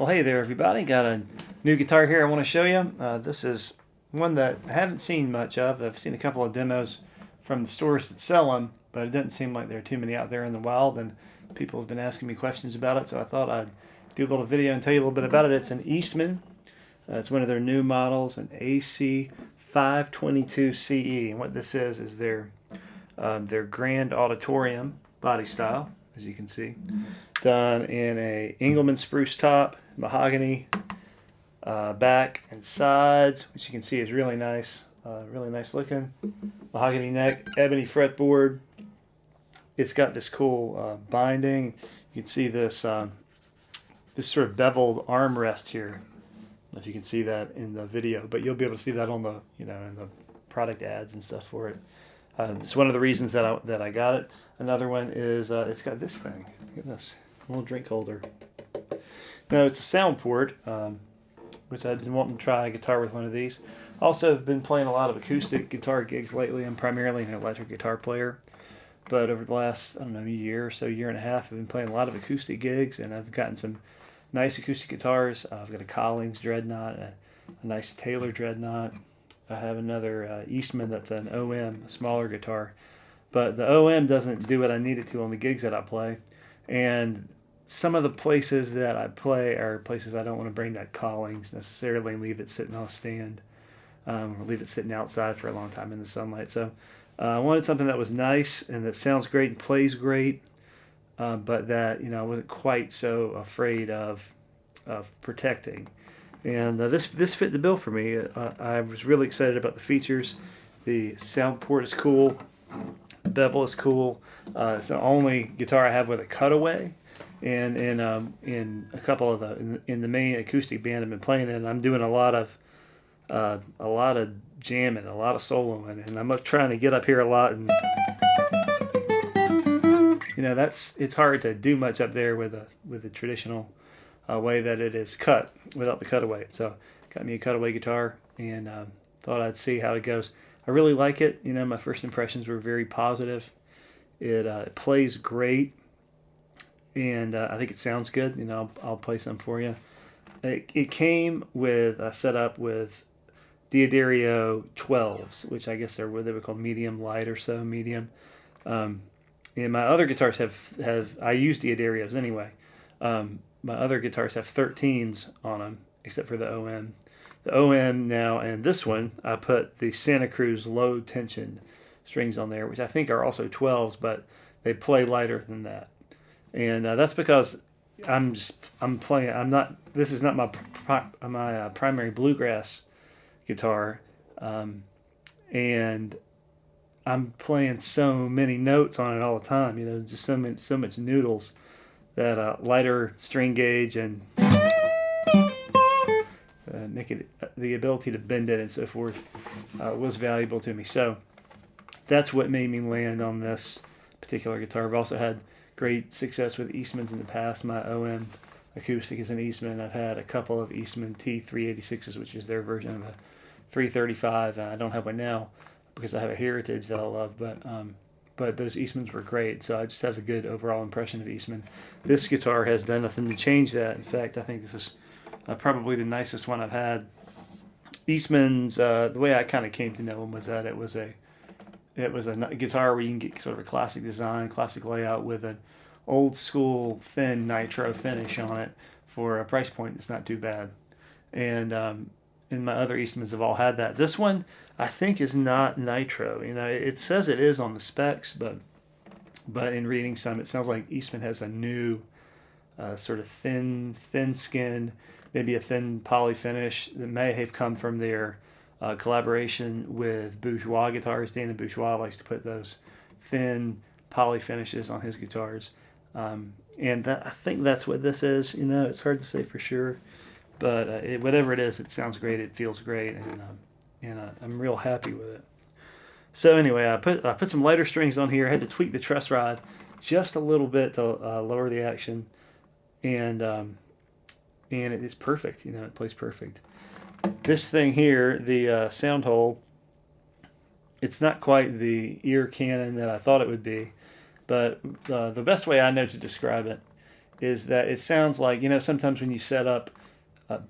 Well, hey there, everybody. Got a new guitar here I want to show you. This is one that I haven't seen much of. I've seen a couple of demos from the stores that sell them, but it doesn't seem like there are too many out there in the wild, and people have been asking me questions about it, so I thought I'd do a little video and tell you a little bit about it. It's an Eastman. It's one of their new models, an AC522CE, and what this is their Grand Auditorium body style, as you can see, done in a Engelmann spruce top, mahogany back and sides, which you can see is really nice looking. Mahogany neck, ebony fretboard. It's got this cool binding. You can see this this sort of beveled armrest here. I don't know if you can see that in the video, but you'll be able to see that on the in the product ads and stuff for it. It's one of the reasons that I got it. Another one is it's got this thing. Look at this, a little drink holder. Now it's a sound port, which I've been wanting to try a guitar with one of these. Also, have been playing a lot of acoustic guitar gigs lately. I'm primarily an electric guitar player, but over the last, I don't know, year or so, year and a half, I've been playing a lot of acoustic gigs, and I've gotten some nice acoustic guitars. I've got a Collings Dreadnought, a nice Taylor Dreadnought. I have another Eastman that's an OM, a smaller guitar. But the OM doesn't do what I need it to on the gigs that I play. And some of the places that I play are places I don't want to bring that Collings necessarily and leave it sitting on a stand. Or leave it sitting outside for a long time in the sunlight. So I wanted something that was nice and that sounds great and plays great, but that I wasn't quite so afraid of protecting. And this fit the bill for me. I was really excited about the features. The sound port is cool. The bevel is cool. It's the only guitar I have with a cutaway. And in a couple of in the main acoustic band I've been playing in, I'm doing a lot of jamming, a lot of soloing, and I'm trying to get up here a lot. And it's hard to do much up there with a traditional way that it is cut without the cutaway. So got me a cutaway guitar and thought I'd see how it goes. I really like it. My first impressions were very positive. It plays great, and I think it sounds good. I'll play some for you. It came with a setup with D'Addario 12s, which I guess they're what they would call medium light or so, medium. And my other guitars have I use D'Addarios anyway. My other guitars have 13s on them, except for the OM. The OM now and this one, I put the Santa Cruz low tension strings on there, which I think are also 12s, but they play lighter than that. And that's because this is not my primary bluegrass guitar, and I'm playing so many notes on it all the time. Just so much noodles that lighter string gauge and the ability to bend it and so forth was valuable to me. So that's what made me land on this particular guitar. I've also had great success with Eastmans in the past. My OM acoustic is an Eastman. I've had a couple of Eastman T386s, which is their version of a 335. I don't have one now because I have a Heritage that I love, but those Eastmans were great, so I just have a good overall impression of Eastman. This guitar has done nothing to change that. In fact, I think this is probably the nicest one I've had. Eastman's, the way I kind of came to know them was that it was a guitar where you can get sort of a classic design, classic layout with an old school thin nitro finish on it for a price point that's not too bad. And my other Eastmans have all had that. This one I think is not nitro. It says it is on the specs, but in reading some, it sounds like Eastman has a new sort of thin skin, maybe a thin poly finish that may have come from their collaboration with Bourgeois guitars. Dana Bourgeois likes to put those thin poly finishes on his guitars, and I think that's what this is. It's hard to say for sure, but whatever it is, it sounds great. It feels great, and I'm real happy with it. So anyway, I put some lighter strings on here. I had to tweak the truss rod just a little bit to lower the action, and it is perfect. It plays perfect. This thing here, the sound hole, it's not quite the ear cannon that I thought it would be, but the best way I know to describe it is that it sounds like, you know, sometimes when you set up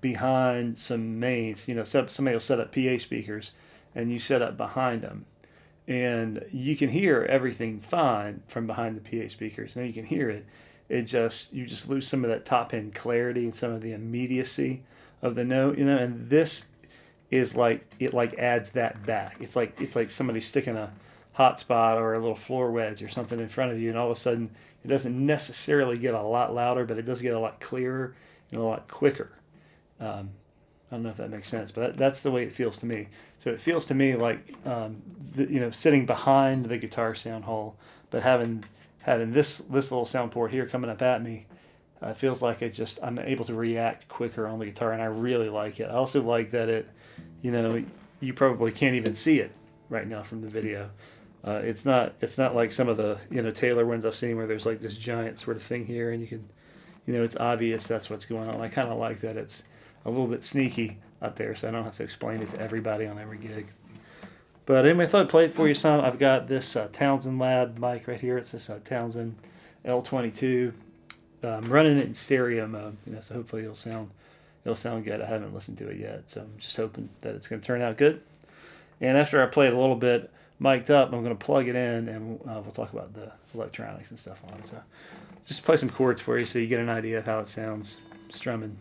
behind some mains, you know, somebody will set up PA speakers and you set up behind them, and you can hear everything fine from behind the PA speakers. Now you can hear it. You just lose some of that top end clarity and some of the immediacy of the note, you know. And this is like, it like adds that back. It's like somebody sticking a hot spot or a little floor wedge or something in front of you, and all of a sudden it doesn't necessarily get a lot louder, but it does get a lot clearer and a lot quicker. I don't know if that makes sense, but that's the way it feels to me. So it feels to me like, you know, sitting behind the guitar sound hole, but having this little sound port here coming up at me, feels like I'm able to react quicker on the guitar, and I really like it. I also like that it, you know, you probably can't even see it right now from the video. It's not like some of the, you know, Taylor ones I've seen where there's like this giant sort of thing here, and you can, you know, it's obvious that's what's going on. I kind of like that it's a little bit sneaky up there, so I don't have to explain it to everybody on every gig. But anyway, I thought I'd play it for you some. I've got this Townsend Lab mic right here. It's this Townsend L22. I'm running it in stereo mode, you know, so hopefully it'll sound good. I haven't listened to it yet, so I'm just hoping that it's going to turn out good. And after I play it a little bit mic'd up, I'm going to plug it in, and we'll talk about the electronics and stuff on it. So just play some chords for you so you get an idea of how it sounds strumming.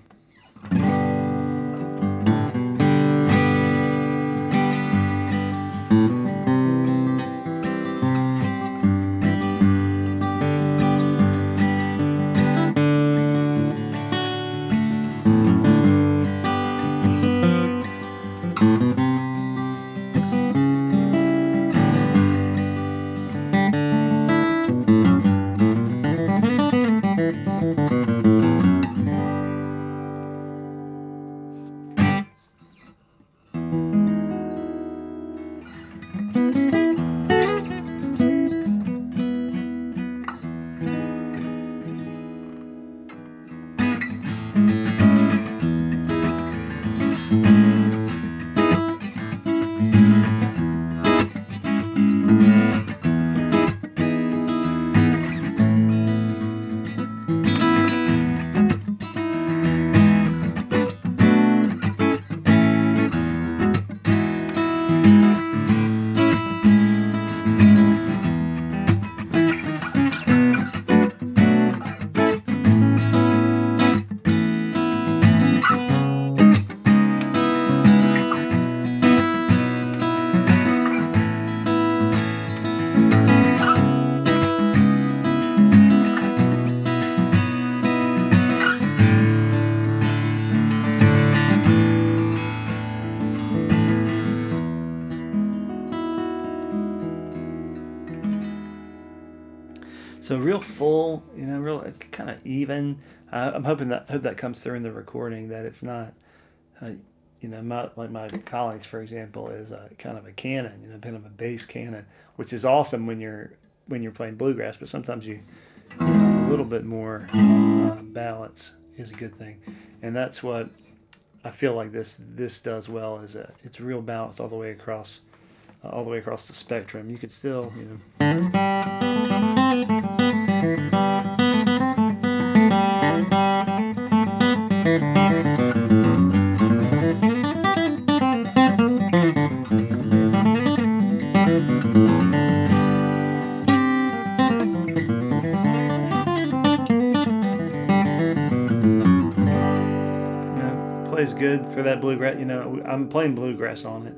So real full, you know, real kind of even. I'm hoping that comes through in the recording, that it's not, you know, like my colleagues, for example, is kind of a canon, you know, kind of a bass canon, which is awesome when you're playing bluegrass. But sometimes a little bit more balance is a good thing, and that's what I feel like this does well. Is it's real balanced all the way across the spectrum. You could still, you know. Plays good for that bluegrass. You know, I'm playing bluegrass on it.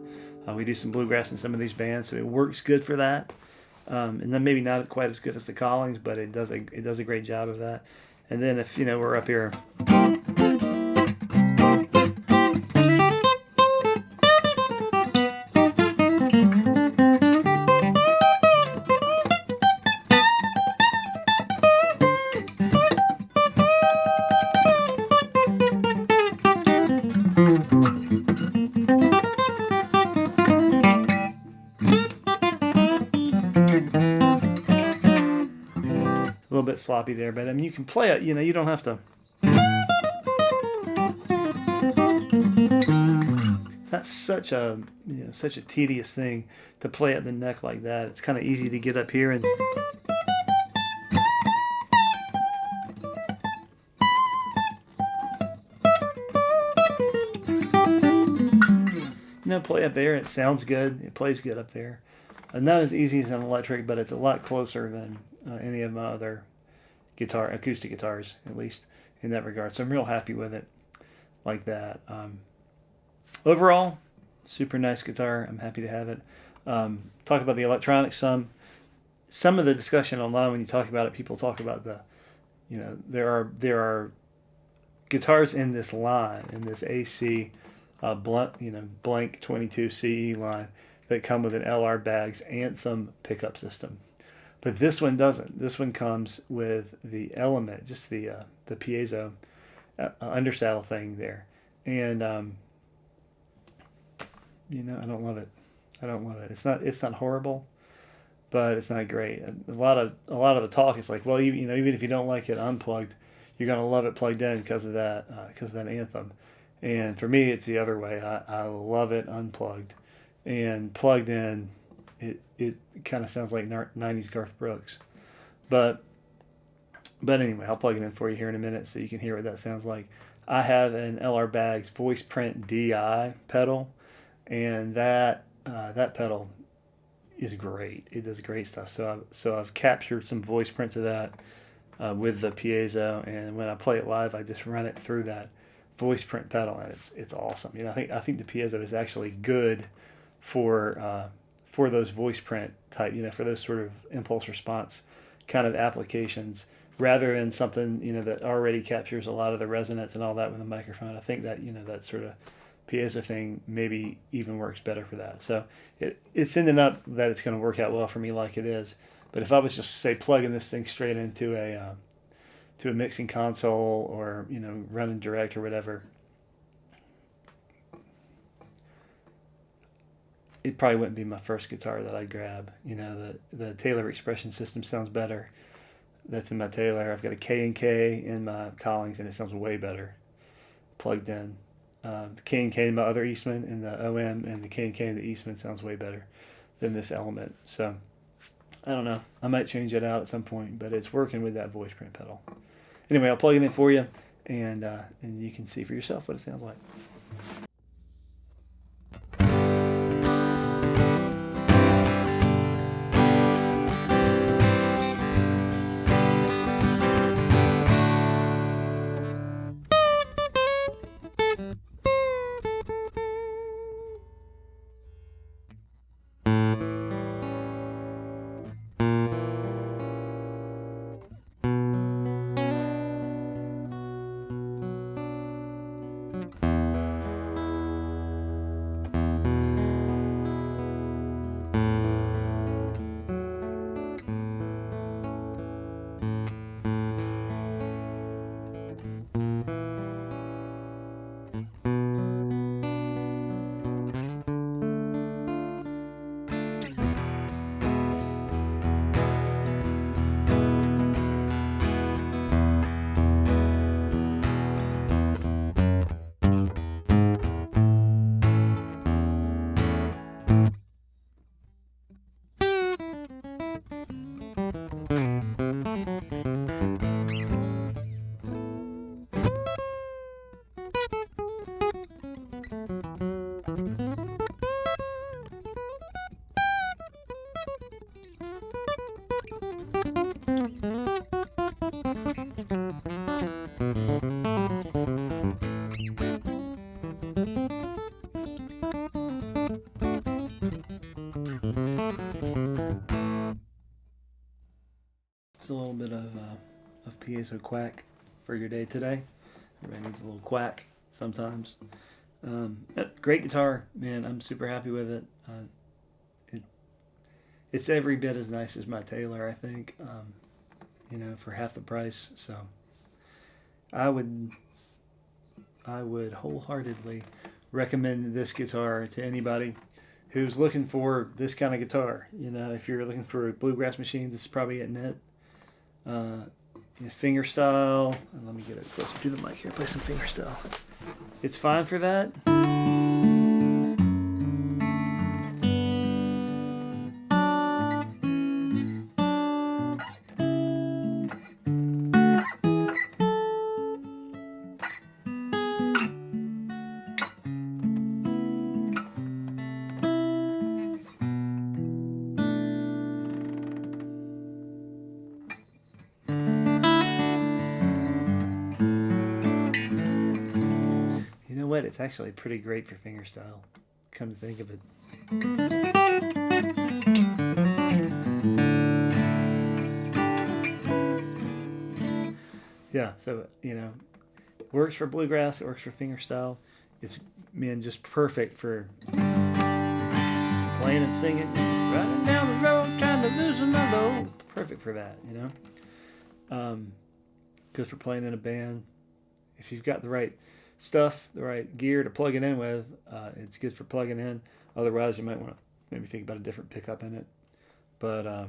We do some bluegrass in some of these bands, so it works good for that. And then maybe not quite as good as the Collings, but it does a great job of that. And then if, you know, we're up here. A little bit sloppy there, but I mean, you can play it, you know, you don't have to. It's not such a, you know, such a tedious thing to play at the neck like that. It's kind of easy to get up here and play up there. It sounds good. It plays good up there. Not as easy as an electric, but it's a lot closer than any of my other acoustic guitars, at least in that regard. So I'm real happy with it like that. Overall, super nice guitar. I'm happy to have it. Talk about the electronics some. Some of the discussion online when you talk about it, people talk about there are guitars in this line, in this AC blank 22 CE line that come with an LR Baggs Anthem pickup system. But this one doesn't. This one comes with the element, just the piezo undersaddle thing there. And I don't love it. I don't love it. It's not horrible, but it's not great. A lot of the talk is like, well, even if you don't like it unplugged, you're gonna love it plugged in because of that Anthem. And for me, it's the other way. I love it unplugged, and plugged in, it kind of sounds like 90s Garth Brooks. But anyway, I'll plug it in for you here in a minute so you can hear what that sounds like. I have an LR Baggs Voice Print DI pedal, and that pedal is great. It does great stuff. So I've captured some voice prints of that with the piezo, and when I play it live, I just run it through that voice print pedal, and it's awesome. I think the piezo is actually good for those voice print type, for those sort of impulse response kind of applications, rather than something that already captures a lot of the resonance and all that with a microphone. I think that that sort of piezo thing maybe even works better for that. So it's ending up that it's going to work out well for me like it is. But if I was just say plugging this thing straight into a mixing console, or running direct or whatever, it probably wouldn't be my first guitar that I'd grab. The Taylor Expression System sounds better. That's in my Taylor. I've got a K&K in my Collings, and it sounds way better plugged in. The K&K in my other Eastman, and the OM and the K&K in the Eastman sounds way better than this Element. So I don't know. I might change it out at some point, but it's working with that voice print pedal. Anyway, I'll plug it in for you, and you can see for yourself what it sounds like. Just a little bit of piezo quack for your day today. Everybody needs a little quack sometimes. Great guitar, man. I'm super happy with it. It's every bit as nice as my Taylor, I think. For half the price. So I would wholeheartedly recommend this guitar to anybody who's looking for this kind of guitar. If you're looking for a bluegrass machine, this is probably it. Finger style. And let me get it closer to the mic here. Play some finger style. It's fine for that. it's actually pretty great for fingerstyle, come to think of it. Yeah, so, you know, it works for bluegrass, it works for fingerstyle. It's, man, just perfect for playing and singing, riding down the road trying to loosen my load. Perfect for that, you know. Good for playing in a band. If you've got the right stuff, the right gear to plug it in with, it's good for plugging in. Otherwise, you might want to maybe think about a different pickup in it. But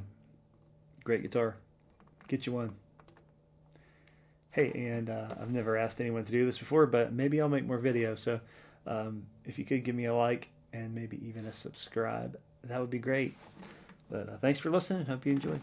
great guitar. Get you one. Hey, and I've never asked anyone to do this before, but maybe I'll make more videos. So if you could give me a like and maybe even a subscribe, that would be great. But thanks for listening. Hope you enjoyed.